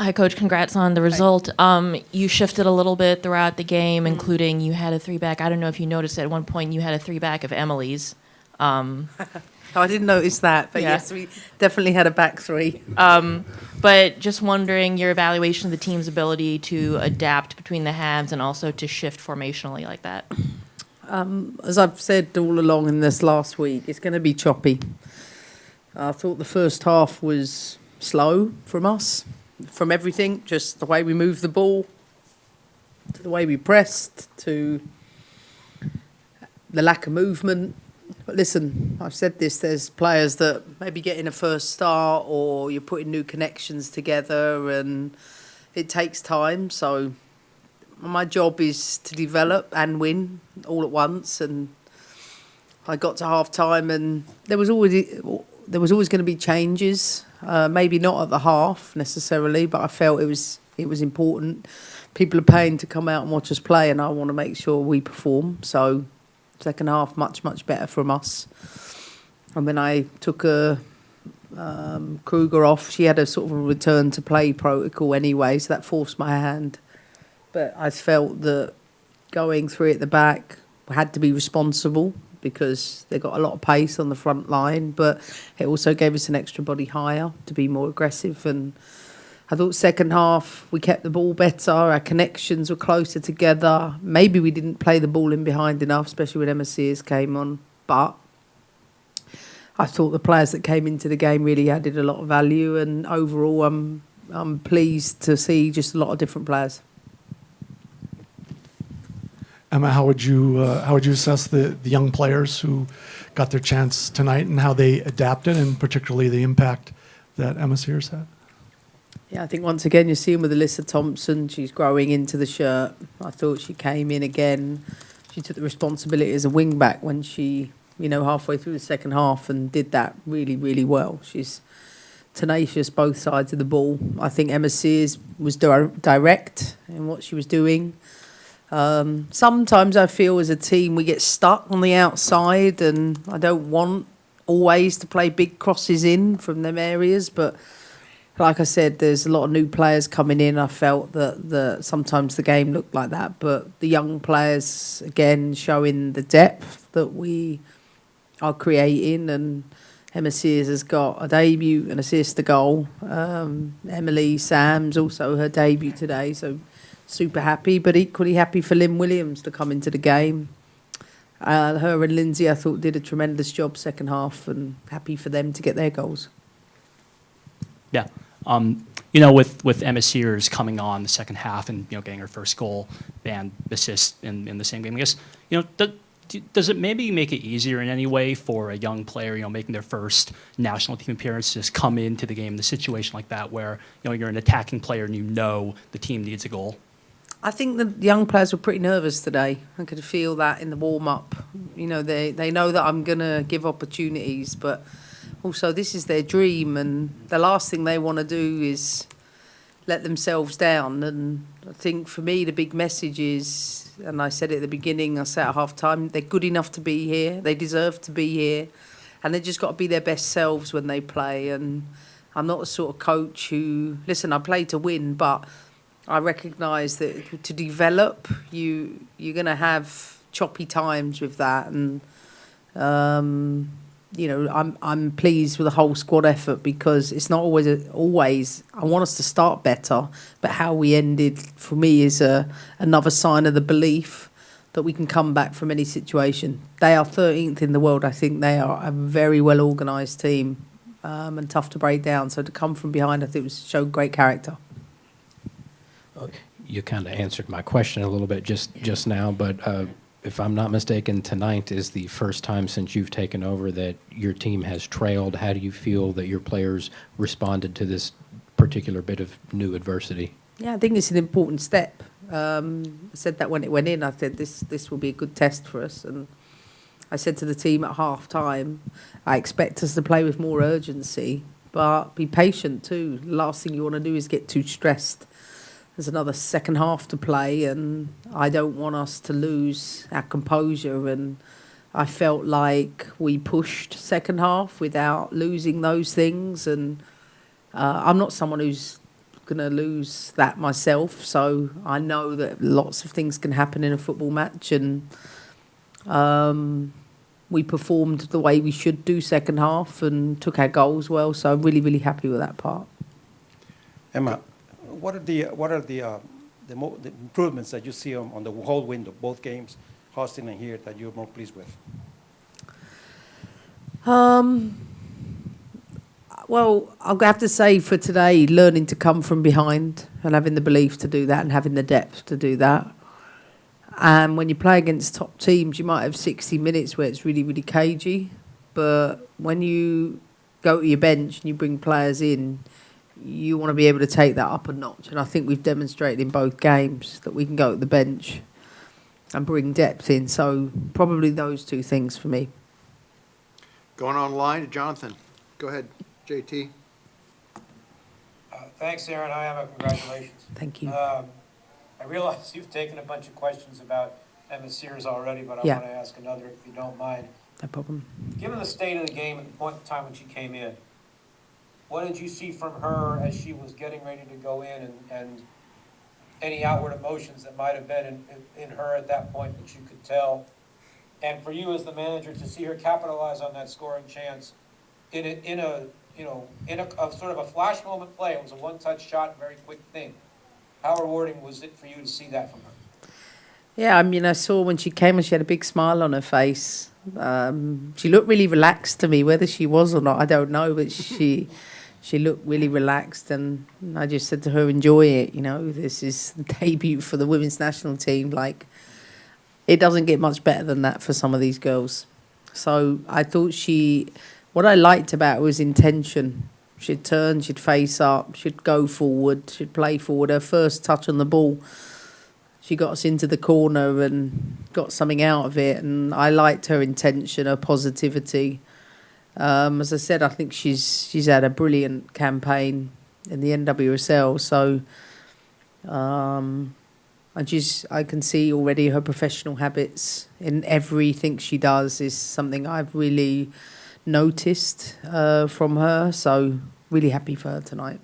Hi, Coach. Congrats on the result. You shifted a little bit throughout the game, including you had a three-back. I don't know if you noticed at one point you had a three-back of Emily's. Oh, I didn't notice that, but Yeah. yes, we definitely had a back three. But just wondering your evaluation of the team's ability to adapt between the halves and also to shift formationally like that. As I've said all along in this last week, it's going to be choppy. I thought the first half was slow from us, from everything, just the way we moved the ball, to the way we pressed, to the lack of movement. But listen, I've said this, there's players that maybe get in a first start or you're putting new connections together and it takes time. So my job is to develop and win all at once. And I got to half time and there was always going to be changes, maybe not at the half necessarily, but I felt it was important. People are paying to come out and watch us play and I want to make sure we perform. So second half, much better from us. And when I took Kruger off, she had a sort of a return to play protocol anyway, so that forced my hand. But I felt that going three at the back had to be responsible because they got a lot of pace on the front line, but it also gave us an extra body higher to be more aggressive. And I thought second half we kept the ball better, our connections were closer together. Maybe we didn't play the ball in behind enough, especially when Msir came on. But I thought the players that came into the game really added a lot of value, and overall I'm pleased to see just a lot of different players. Emma, how would you assess the young players who got their chance tonight and how they adapted, and particularly the impact that Msir's had? Yeah, I think once again you're seeing with Alyssa Thompson, she's growing into the shirt. I thought she came in again. She took the responsibility as a wing back when she, halfway through the second half and did that really, really well. She's tenacious both sides of the ball. I think Emma Sears was direct in what she was doing. Sometimes I feel as a team we get stuck on the outside, and I don't want always to play big crosses in from them areas, but like I said, there's a lot of new players coming in. I felt that sometimes the game looked like that, but the young players, again, showing the depth that we are creating. And Emma Sears has got a debut, an assist, a goal. Emily Sam's also her debut today, so super happy, but equally happy for Lynn Williams to come into the game. Her and Lindsay, I thought, did a tremendous job second half, and happy for them to get their goals. Yeah. With Emma Sears coming on the second half and, getting her first goal and assist in the same game, I guess, does it maybe make it easier in any way for a young player, making their first national team appearance, to just come into the game in a situation like that where, you're an attacking player and the team needs a goal? I think the young players were pretty nervous today. I could feel that in the warm-up. They know that I'm going to give opportunities, but also this is their dream, and the last thing they want to do is let themselves down. And I think for me the big message is, and I said it at the beginning, I said at half-time, they're good enough to be here. They deserve to be here, and they just got to be their best selves when they play. And I'm not the sort of coach who, listen, I play to win, but I recognise that to develop, you're going to have choppy times with that. And I'm pleased with the whole squad effort, because it's not always. I want us to start better, but how we ended for me is another sign of the belief that we can come back from any situation. They are 13th in the world. I think they are a very well organised team, and tough to break down. So to come from behind, I think showed great character. You kind of answered my question a little bit just now, but if I'm not mistaken, tonight is the first time since you've taken over that your team has trailed. How do you feel that your players responded to this particular bit of new adversity? Yeah, I think it's an important step. I said that when it went in. I said this will be a good test for us, and I said to the team at half time, I expect us to play with more urgency, but be patient too. The last thing you want to do is get too stressed. There's another second half to play, and I don't want us to lose our composure. And I felt like we pushed second half without losing those things. And I'm not someone who's going to lose that myself. So I know that lots of things can happen in a football match, and we performed the way we should do second half and took our goals well. So I'm really, really happy with that part. Emma, what are the improvements that you see on the whole window, both games, hosting and here, that you're more pleased with? Well, I'll have to say for today, learning to come from behind and having the belief to do that and having the depth to do that. And when you play against top teams, you might have 60 minutes where it's really, really cagey. But when you go to your bench and you bring players in, you want to be able to take that up a notch. And I think we've demonstrated in both games that we can go to the bench and bring depth in. So probably those two things for me. Going online to Jonathan. Go ahead, JT. Thanks, Aaron. Hi, Emma. Congratulations. Thank you. I realize you've taken a bunch of questions about Msir already, but I Yeah. want to ask another if you don't mind. No problem. Given the state of the game at the point in time when she came in, what did you see from her as she was getting ready to go in, and any outward emotions that might have been in her at that point that you could tell? And for you as the manager to see her capitalize on that scoring chance in a sort of a flash moment play. It was a one-touch shot, very quick thing. How rewarding was it for you to see that from her? Yeah, I mean, I saw when she came and she had a big smile on her face. She looked really relaxed to me. Whether she was or not, I don't know, but she looked really relaxed, and I just said to her, enjoy it. You know, this is the debut for the women's national team. Like, it doesn't get much better than that for some of these girls. So I thought what I liked about her was intention. She'd turn, she'd face up, she'd go forward, she'd play forward. Her first touch on the ball, she got us into the corner and got something out of it. And I liked her intention, her positivity. As I said, I think she's had a brilliant campaign in the NWSL. So I can see already her professional habits in everything she does is something I've really noticed from her. So really happy for her tonight.